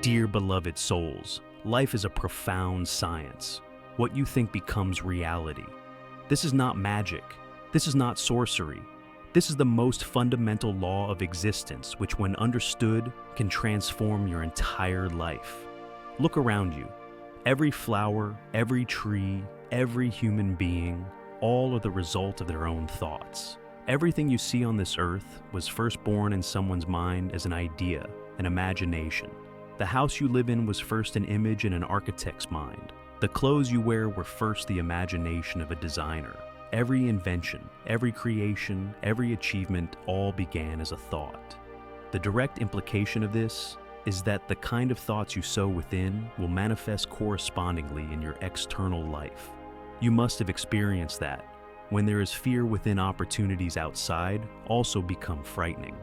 Dear beloved souls, life is a profound science. What you think becomes reality. This is not magic. This is not sorcery. This is the most fundamental law of existence, which when understood, can transform your entire life. Look around you. Every flower, every tree, every human being, all are the result of their own thoughts. Everything you see on this earth was first born in someone's mind as an idea, an imagination. The house you live in was first an image in an architect's mind. The clothes you wear were first the imagination of a designer. Every invention, every creation, every achievement all began as a thought. The direct implication of this is that the kind of thoughts you sow within will manifest correspondingly in your external life. You must have experienced that. When there is fear within, opportunities outside also become frightening.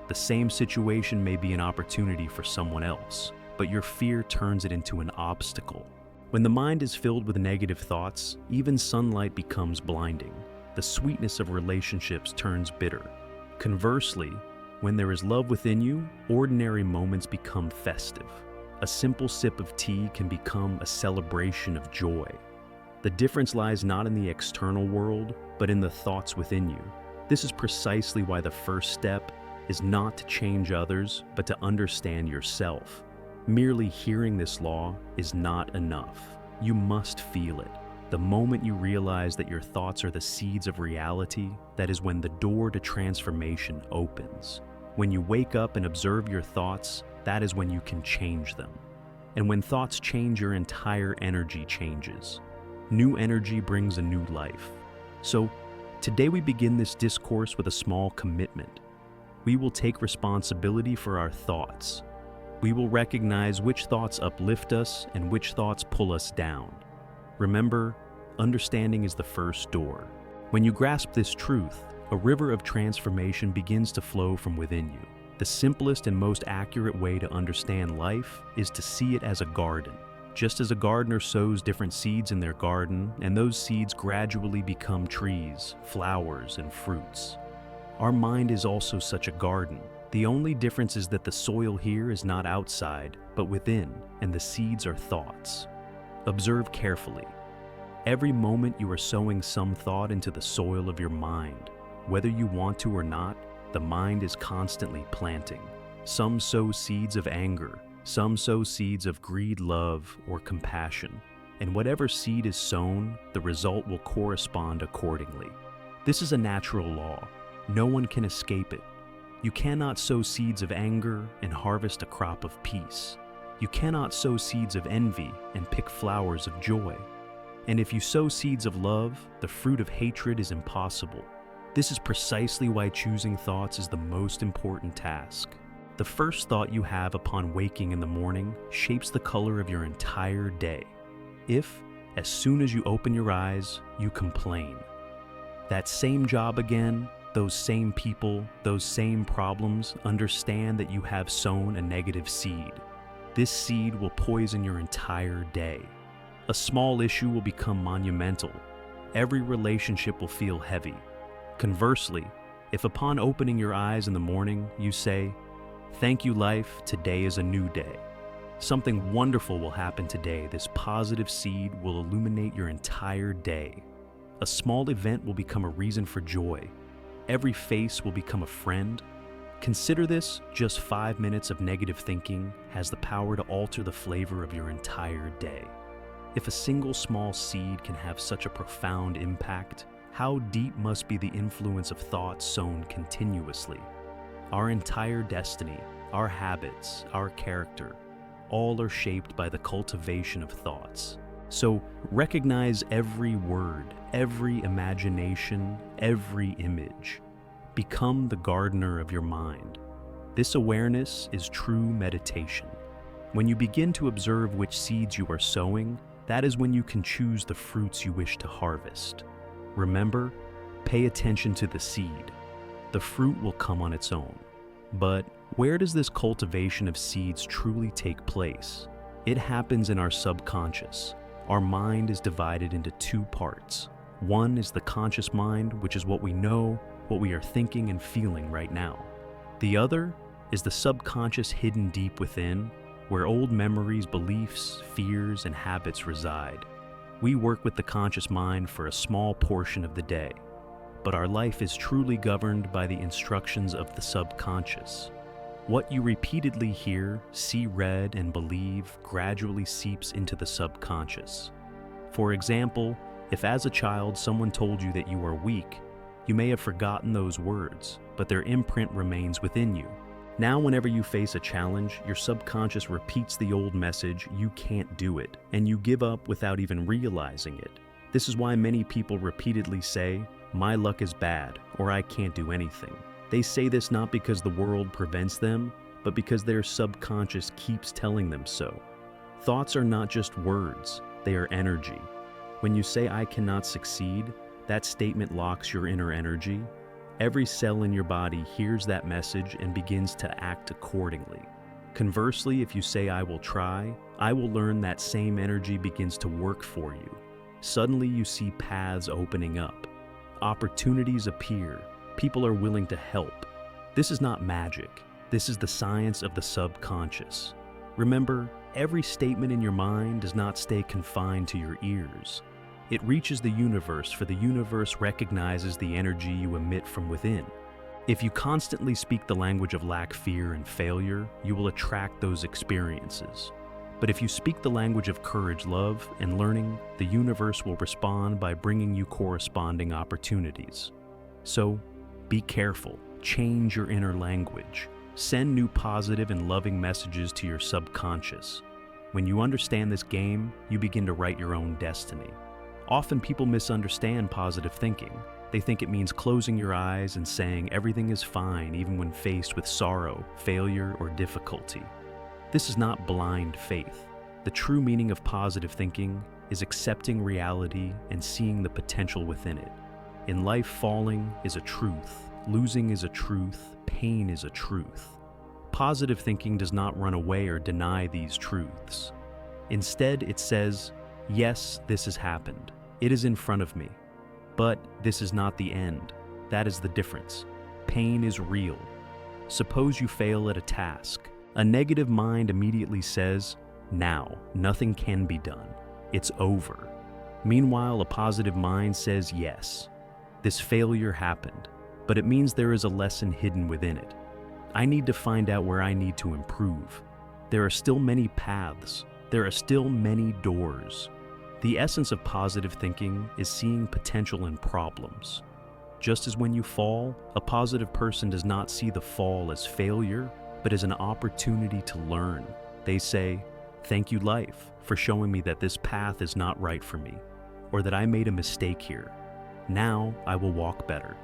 The same situation may be an opportunity for someone else, but your fear turns it into an obstacle. When the mind is filled with negative thoughts, even sunlight becomes blinding. The sweetness of relationships turns bitter. Conversely, when there is love within you, ordinary moments become festive. A simple sip of tea can become a celebration of joy. The difference lies not in the external world, but in the thoughts within you. This is precisely why the first step is not to change others, but to understand yourself. Merely hearing this law is not enough. You must feel it. The moment you realize that your thoughts are the seeds of reality, that is when the door to transformation opens. When you wake up and observe your thoughts, that is when you can change them. And when thoughts change, your entire energy changes. New energy brings a new life. So, today we begin this discourse with a small commitment. We will take responsibility for our thoughts. We will recognize which thoughts uplift us and which thoughts pull us down. Remember, understanding is the first door. When you grasp this truth, a river of transformation begins to flow from within you. The simplest and most accurate way to understand life is to see it as a garden. Just as a gardener sows different seeds in their garden, and those seeds gradually become trees, flowers, and fruits. Our mind is also such a garden. The only difference is that the soil here is not outside, but within, and the seeds are thoughts. Observe carefully. Every moment you are sowing some thought into the soil of your mind. Whether you want to or not, the mind is constantly planting. Some sow seeds of anger, some sow seeds of greed, love, or compassion. And whatever seed is sown, the result will correspond accordingly. This is a natural law. No one can escape it. You cannot sow seeds of anger and harvest a crop of peace. You cannot sow seeds of envy and pick flowers of joy. And if you sow seeds of love, the fruit of hatred is impossible. This is precisely why choosing thoughts is the most important task. The first thought you have upon waking in the morning shapes the color of your entire day. If, as soon as you open your eyes, you complain, that same job again, those same people, those same problems, understand that you have sown a negative seed. This seed will poison your entire day. A small issue will become monumental. Every relationship will feel heavy. Conversely, if upon opening your eyes in the morning you say, "Thank you, life, today is a new day," something wonderful will happen today. This positive seed will illuminate your entire day. A small event will become a reason for joy. Every face will become a friend. Consider this: just 5 minutes of negative thinking has the power to alter the flavor of your entire day. If a single small seed can have such a profound impact, how deep must be the influence of thoughts sown continuously? Our entire destiny, our habits, our character, all are shaped by the cultivation of thoughts. So recognize every word, every imagination, every image. Become the gardener of your mind. This awareness is true meditation. When you begin to observe which seeds you are sowing, that is when you can choose the fruits you wish to harvest. Remember, pay attention to the seed. The fruit will come on its own. But where does this cultivation of seeds truly take place? It happens in our subconscious. Our mind is divided into two parts. One is the conscious mind, which is what we know, what we are thinking and feeling right now. The other is the subconscious hidden deep within, where old memories, beliefs, fears, and habits reside. We work with the conscious mind for a small portion of the day, but our life is truly governed by the instructions of the subconscious. What you repeatedly hear, see, read, and believe gradually seeps into the subconscious. For example, if as a child someone told you that you are weak, you may have forgotten those words, but their imprint remains within you. Now, whenever you face a challenge, your subconscious repeats the old message, "You can't do it," and you give up without even realizing it. This is why many people repeatedly say, "My luck is bad," or "I can't do anything." They say this not because the world prevents them, but because their subconscious keeps telling them so. Thoughts are not just words, they are energy. When you say, "I cannot succeed," that statement locks your inner energy. Every cell in your body hears that message and begins to act accordingly. Conversely, if you say, "I will try," I will learn, that same energy begins to work for you. Suddenly you see paths opening up. Opportunities appear. People are willing to help. This is not magic. This is the science of the subconscious. Remember, every statement in your mind does not stay confined to your ears. It reaches the universe, for the universe recognizes the energy you emit from within. If you constantly speak the language of lack, fear, and failure, you will attract those experiences. But if you speak the language of courage, love, and learning, the universe will respond by bringing you corresponding opportunities. So, be careful. Change your inner language. Send new positive and loving messages to your subconscious. When you understand this game, you begin to write your own destiny. Often people misunderstand positive thinking. They think it means closing your eyes and saying everything is fine even when faced with sorrow, failure, or difficulty. This is not blind faith. The true meaning of positive thinking is accepting reality and seeing the potential within it. In life, falling is a truth, losing is a truth, pain is a truth. Positive thinking does not run away or deny these truths. Instead, it says, "Yes, this has happened. It is in front of me. But this is not the end. That is the difference. Pain is real. Suppose you fail at a task. A negative mind immediately says, 'Now, nothing can be done. It's over.' Meanwhile, a positive mind says, 'Yes, this failure happened, but it means there is a lesson hidden within it. I need to find out where I need to improve. There are still many paths. There are still many doors.' The essence of positive thinking is seeing potential in problems. Just as when you fall, a positive person does not see the fall as failure, but as an opportunity to learn. They say, 'Thank you, life, for showing me that this path is not right for me, or that I made a mistake here. Now I will walk better.'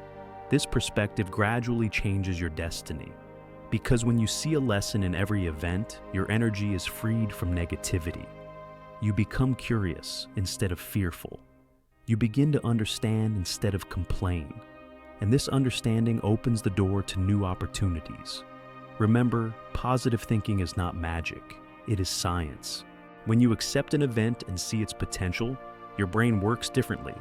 This perspective gradually changes your destiny. Because when you see a lesson in every event, your energy is freed from negativity. You become curious instead of fearful. You begin to understand instead of complain. And this understanding opens the door to new opportunities. Remember, positive thinking is not magic. It is science. When you accept an event and see its potential, your brain works differently.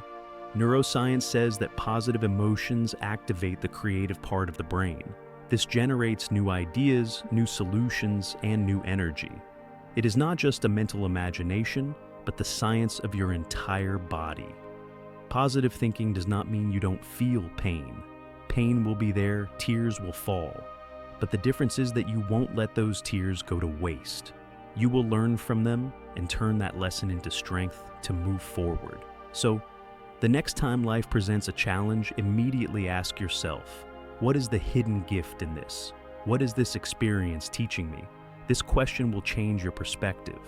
Neuroscience says that positive emotions activate the creative part of the brain. This generates new ideas, new solutions, and new energy. It is not just a mental imagination, but the science of your entire body. Positive thinking does not mean you don't feel pain. Pain will be there, tears will fall. But the difference is that you won't let those tears go to waste. You will learn from them and turn that lesson into strength to move forward. So, the next time life presents a challenge, immediately ask yourself, what is the hidden gift in this? What is this experience teaching me? This question will change your perspective.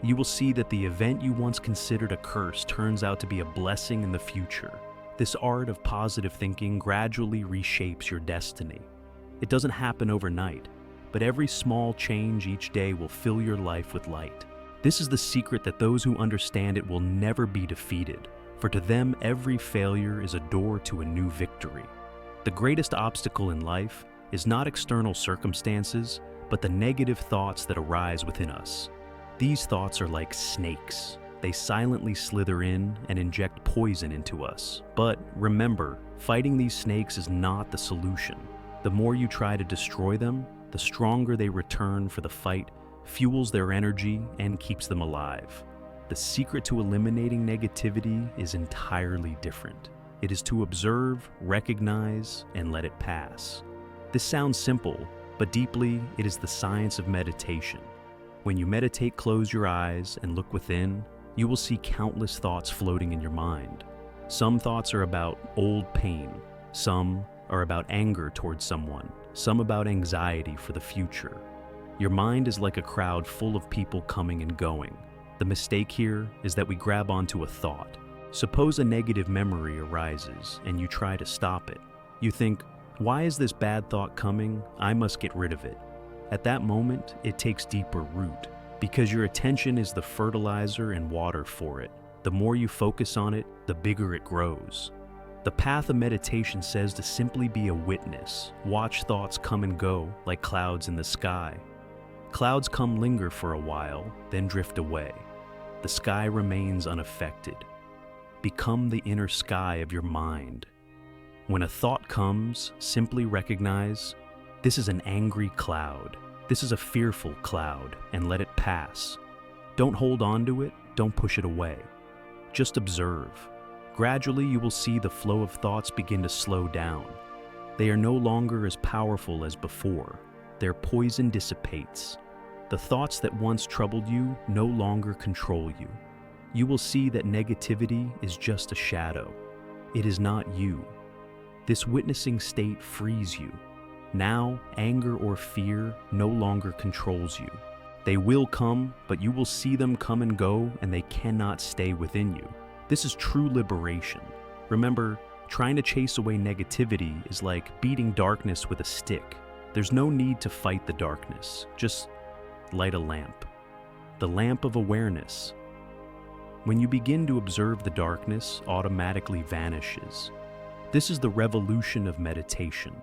You will see that the event you once considered a curse turns out to be a blessing in the future. This art of positive thinking gradually reshapes your destiny. It doesn't happen overnight, but every small change each day will fill your life with light. This is the secret that those who understand it will never be defeated, for to them every failure is a door to a new victory. The greatest obstacle in life is not external circumstances, but the negative thoughts that arise within us. These thoughts are like snakes. They silently slither in and inject poison into us. But remember, fighting these snakes is not the solution. The more you try to destroy them, the stronger they return for the fight fuels their energy, and keeps them alive. The secret to eliminating negativity is entirely different. It is to observe, recognize, and let it pass. This sounds simple, but deeply, it is the science of meditation. When you meditate, close your eyes and look within, you will see countless thoughts floating in your mind. Some thoughts are about old pain, some are about anger towards someone, some about anxiety for the future. Your mind is like a crowd full of people coming and going. The mistake here is that we grab onto a thought. Suppose a negative memory arises and you try to stop it. You think, why is this bad thought coming? I must get rid of it. At that moment, it takes deeper root, because your attention is the fertilizer and water for it. The more you focus on it, the bigger it grows. The path of meditation says to simply be a witness, watch thoughts come and go like clouds in the sky. Clouds come linger for a while, then drift away. The sky remains unaffected. Become the inner sky of your mind. When a thought comes, simply recognize, this is an angry cloud. This is a fearful cloud, and let it pass. Don't hold on to it, don't push it away. Just observe. Gradually, you will see the flow of thoughts begin to slow down. They are no longer as powerful as before. Their poison dissipates. The thoughts that once troubled you no longer control you. You will see that negativity is just a shadow. It is not you. This witnessing state frees you. Now, anger or fear no longer controls you. They will come, but you will see them come and go, and they cannot stay within you. This is true liberation. Remember, trying to chase away negativity is like beating darkness with a stick. There's no need to fight the darkness. Just light a lamp. The lamp of awareness. When you begin to observe, the darkness automatically vanishes. This is the revolution of meditation.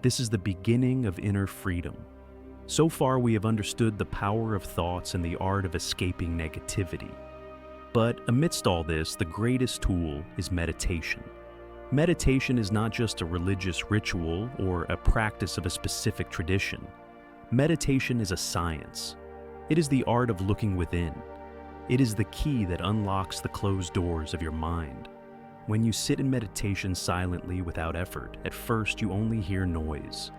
This is the beginning of inner freedom. So far, we have understood the power of thoughts and the art of escaping negativity. But amidst all this, the greatest tool is meditation. Meditation is not just a religious ritual or a practice of a specific tradition. Meditation is a science. It is the art of looking within. It is the key that unlocks the closed doors of your mind. When you sit in meditation silently without effort, at first you only hear noise.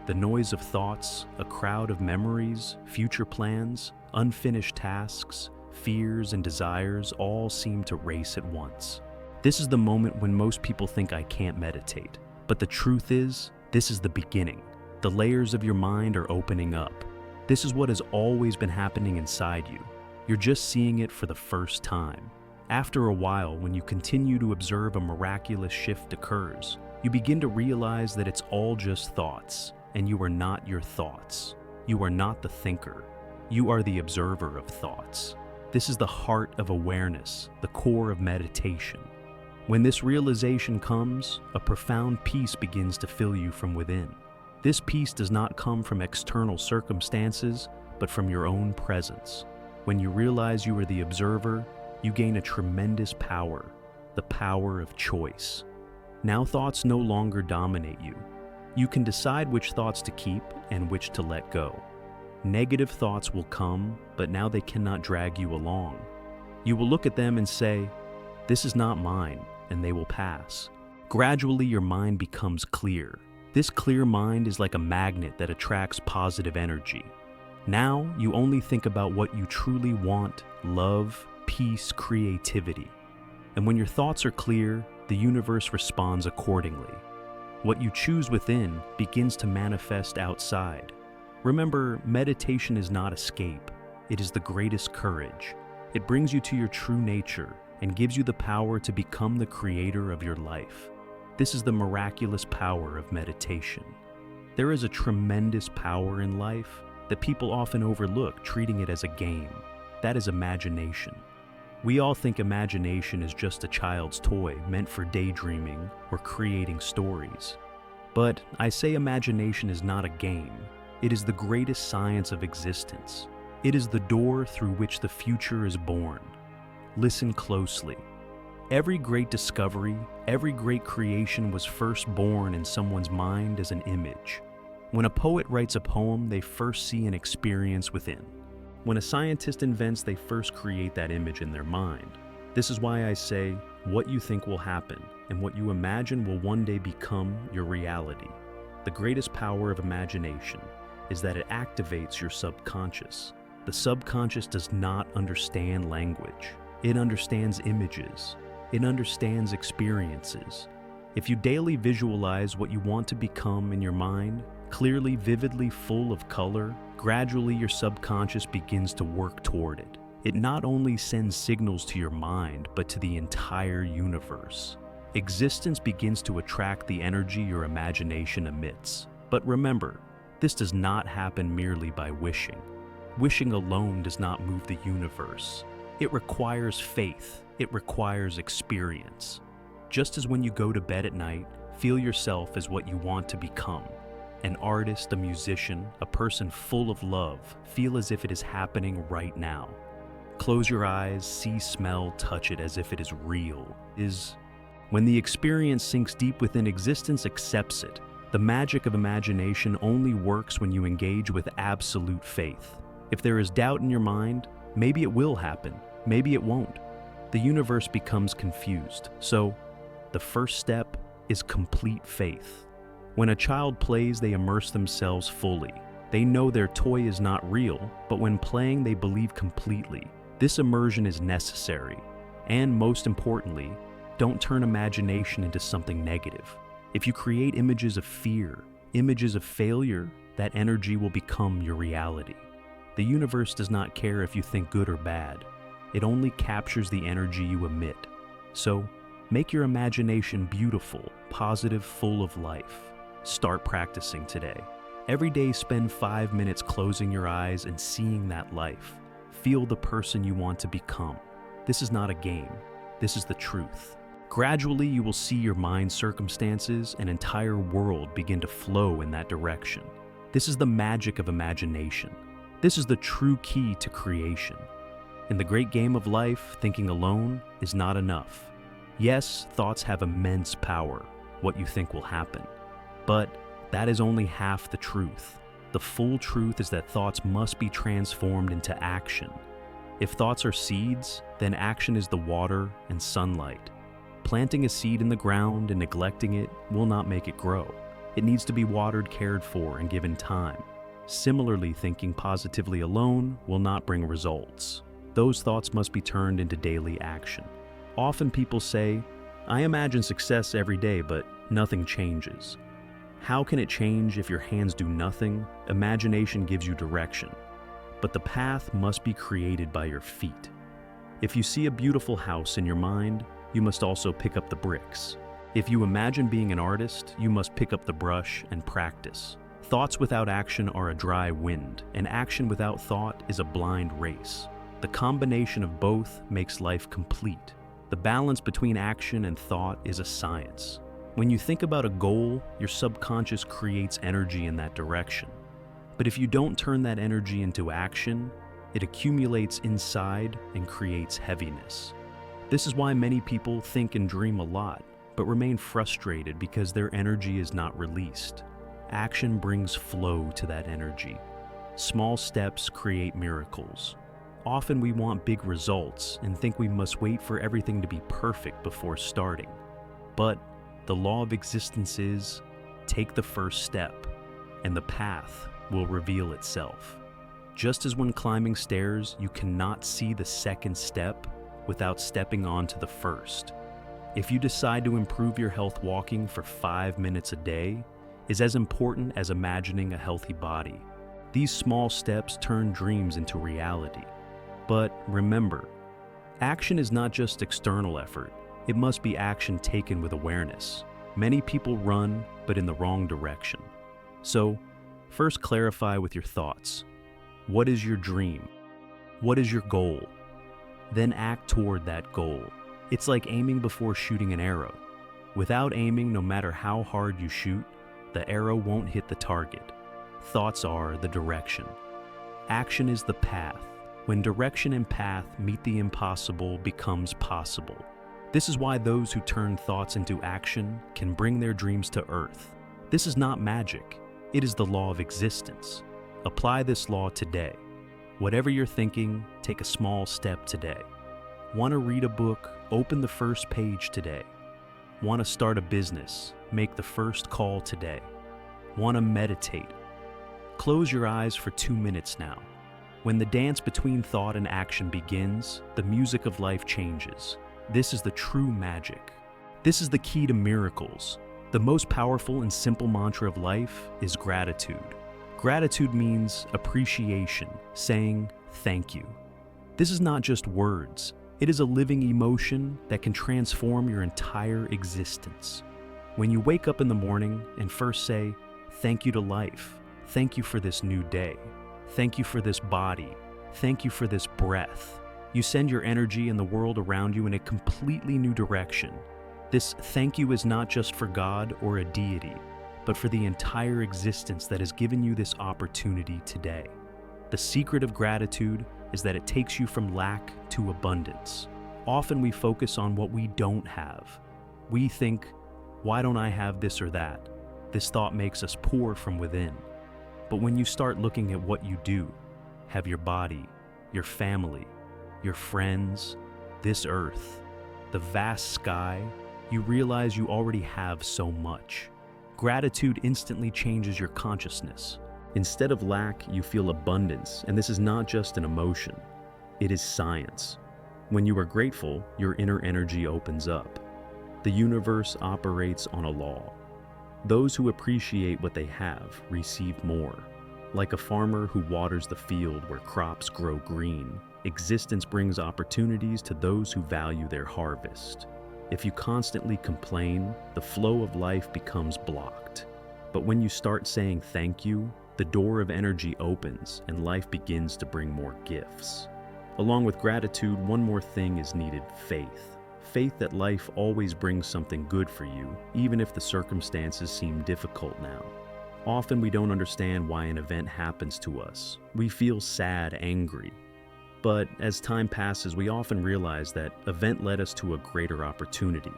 The noise of thoughts, a crowd of memories, future plans, unfinished tasks, fears and desires all seem to race at once. This is the moment when most people think I can't meditate. But the truth is, this is the beginning. The layers of your mind are opening up. This is what has always been happening inside you. You're just seeing it for the first time. After a while, when you continue to observe, a miraculous shift occurs. You begin to realize that it's all just thoughts, and you are not your thoughts. You are not the thinker. You are the observer of thoughts. This is the heart of awareness, the core of meditation. When this realization comes, a profound peace begins to fill you from within. This peace does not come from external circumstances, but from your own presence. When you realize you are the observer, you gain a tremendous power, the power of choice. Now thoughts no longer dominate you. You can decide which thoughts to keep and which to let go. Negative thoughts will come, but now they cannot drag you along. You will look at them and say, "This is not mine," and they will pass. Gradually, your mind becomes clear. This clear mind is like a magnet that attracts positive energy. Now, you only think about what you truly want: love, peace, creativity. And when your thoughts are clear, the universe responds accordingly. What you choose within begins to manifest outside. Remember, meditation is not escape. It is the greatest courage. It brings you to your true nature and gives you the power to become the creator of your life. This is the miraculous power of meditation. There is a tremendous power in life that people often overlook, treating it as a game. That is imagination. We all think imagination is just a child's toy meant for daydreaming or creating stories. But I say imagination is not a game. It is the greatest science of existence. It is the door through which the future is born. Listen closely. Every great discovery, every great creation was first born in someone's mind as an image. When a poet writes a poem, they first see an experience within. When a scientist invents, they first create that image in their mind. This is why I say, what you think will happen and what you imagine will one day become your reality. The greatest power of imagination is that it activates your subconscious. The subconscious does not understand language. It understands images. It understands experiences. If you daily visualize what you want to become in your mind, clearly, vividly, full of color, gradually your subconscious begins to work toward it. It not only sends signals to your mind, but to the entire universe. Existence begins to attract the energy your imagination emits. But remember, this does not happen merely by wishing. Wishing alone does not move the universe. It requires faith. It requires experience. Just as when you go to bed at night, feel yourself as what you want to become. An artist, a musician, a person full of love, feel as if it is happening right now. Close your eyes, see, smell, touch it as if it is real. When the experience sinks deep within existence, accepts it. The magic of imagination only works when you engage with absolute faith. If there is doubt in your mind, maybe it will happen, maybe it won't. The universe becomes confused. So, the first step is complete faith. When a child plays, they immerse themselves fully. They know their toy is not real, but when playing, they believe completely. This immersion is necessary. And most importantly, don't turn imagination into something negative. If you create images of fear, images of failure, that energy will become your reality. The universe does not care if you think good or bad. It only captures the energy you emit. So, make your imagination beautiful, positive, full of life. Start practicing today. Every day, spend 5 minutes closing your eyes and seeing that life. Feel the person you want to become. This is not a game. This is the truth. Gradually, you will see your mind's circumstances and entire world begin to flow in that direction. This is the magic of imagination. This is the true key to creation. In the great game of life, thinking alone is not enough. Yes, thoughts have immense power, what you think will happen. But that is only half the truth. The full truth is that thoughts must be transformed into action. If thoughts are seeds, then action is the water and sunlight. Planting a seed in the ground and neglecting it will not make it grow. It needs to be watered, cared for, and given time. Similarly, thinking positively alone will not bring results. Those thoughts must be turned into daily action. Often people say, I imagine success every day, but nothing changes. How can it change if your hands do nothing? Imagination gives you direction. But the path must be created by your feet. If you see a beautiful house in your mind, you must also pick up the bricks. If you imagine being an artist, you must pick up the brush and practice. Thoughts without action are a dry wind, and action without thought is a blind race. The combination of both makes life complete. The balance between action and thought is a science. When you think about a goal, your subconscious creates energy in that direction. But if you don't turn that energy into action, it accumulates inside and creates heaviness. This is why many people think and dream a lot, but remain frustrated because their energy is not released. Action brings flow to that energy. Small steps create miracles. Often we want big results and think we must wait for everything to be perfect before starting. But the law of existence is, take the first step, and the path will reveal itself. Just as when climbing stairs, you cannot see the second step without stepping onto the first. If you decide to improve your health, walking for 5 minutes a day is as important as imagining a healthy body. These small steps turn dreams into reality. But remember, action is not just external effort. It must be action taken with awareness. Many people run, but in the wrong direction. So, first clarify with your thoughts. What is your dream? What is your goal? Then act toward that goal. It's like aiming before shooting an arrow. Without aiming, no matter how hard you shoot, the arrow won't hit the target. Thoughts are the direction. Action is the path. When direction and path meet, the impossible becomes possible. This is why those who turn thoughts into action can bring their dreams to earth. This is not magic. It is the law of existence. Apply this law today. Whatever you're thinking, take a small step today. Want to read a book? Open the first page today. Want to start a business? Make the first call today. Want to meditate? Close your eyes for 2 minutes now. When the dance between thought and action begins, the music of life changes. This is the true magic. This is the key to miracles. The most powerful and simple mantra of life is gratitude. Gratitude means appreciation, saying thank you. This is not just words. It is a living emotion that can transform your entire existence. When you wake up in the morning and first say, thank you to life, thank you for this new day, thank you for this body, thank you for this breath, you send your energy and the world around you in a completely new direction. This thank you is not just for God or a deity, but for the entire existence that has given you this opportunity today. The secret of gratitude is that it takes you from lack to abundance. Often we focus on what we don't have. We think, why don't I have this or that? This thought makes us poor from within. But when you start looking at what you do, have your body, your family, your friends, this earth, the vast sky, you realize you already have so much. Gratitude instantly changes your consciousness. Instead of lack, you feel abundance, and this is not just an emotion. It is science. When you are grateful, your inner energy opens up. The universe operates on a law. Those who appreciate what they have receive more. Like a farmer who waters the field where crops grow green, existence brings opportunities to those who value their harvest. If you constantly complain, the flow of life becomes blocked. But when you start saying thank you, the door of energy opens and life begins to bring more gifts. Along with gratitude, one more thing is needed: faith. Faith that life always brings something good for you, even if the circumstances seem difficult now. Often we don't understand why an event happens to us. We feel sad, angry. But as time passes, we often realize that event led us to a greater opportunity.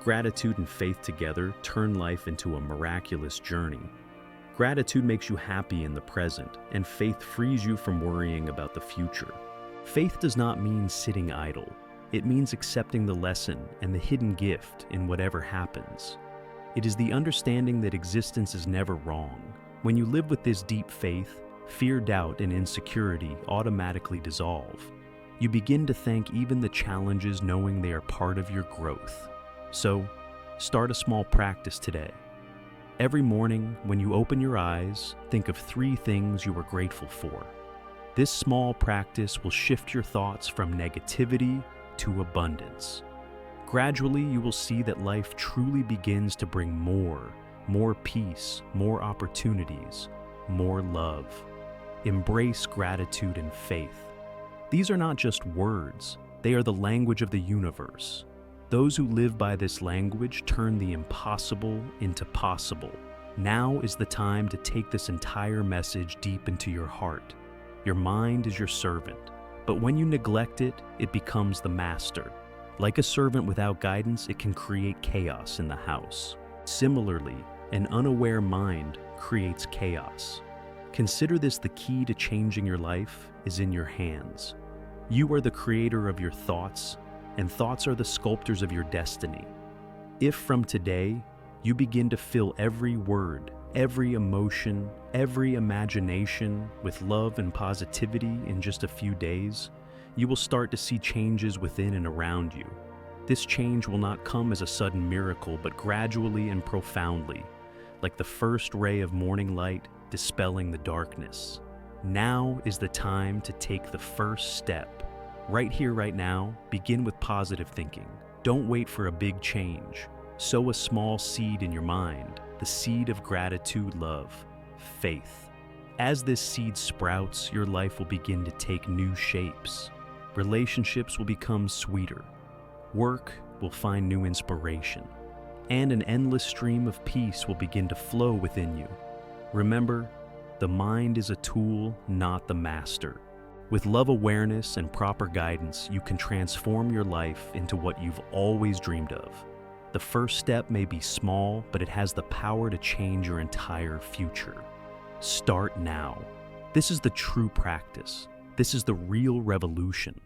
Gratitude and faith together turn life into a miraculous journey. Gratitude makes you happy in the present, and faith frees you from worrying about the future. Faith does not mean sitting idle. It means accepting the lesson and the hidden gift in whatever happens. It is the understanding that existence is never wrong. When you live with this deep faith, fear, doubt, and insecurity automatically dissolve. You begin to thank even the challenges, knowing they are part of your growth. So, start a small practice today. Every morning, when you open your eyes, think of 3 things you are grateful for. This small practice will shift your thoughts from negativity to abundance. Gradually, you will see that life truly begins to bring more peace, more opportunities, more love. Embrace gratitude and faith. These are not just words, they are the language of the universe. Those who live by this language turn the impossible into possible. Now is the time to take this entire message deep into your heart. Your mind is your servant, but when you neglect it, it becomes the master. Like a servant without guidance, it can create chaos in the house. Similarly, an unaware mind creates chaos. Consider this: the key to changing your life is in your hands. You are the creator of your thoughts, and thoughts are the sculptors of your destiny. If from today, you begin to fill every word, every emotion, every imagination with love and positivity in just a few days, you will start to see changes within and around you. This change will not come as a sudden miracle, but gradually and profoundly, like the first ray of morning light dispelling the darkness. Now is the time to take the first step. Right here, right now, begin with positive thinking. Don't wait for a big change. Sow a small seed in your mind, the seed of gratitude, love, faith. As this seed sprouts, your life will begin to take new shapes. Relationships will become sweeter. Work will find new inspiration. And an endless stream of peace will begin to flow within you. Remember, the mind is a tool, not the master. With love awareness and proper guidance, you can transform your life into what you've always dreamed of. The first step may be small, but it has the power to change your entire future. Start now. This is the true practice. This is the real revolution.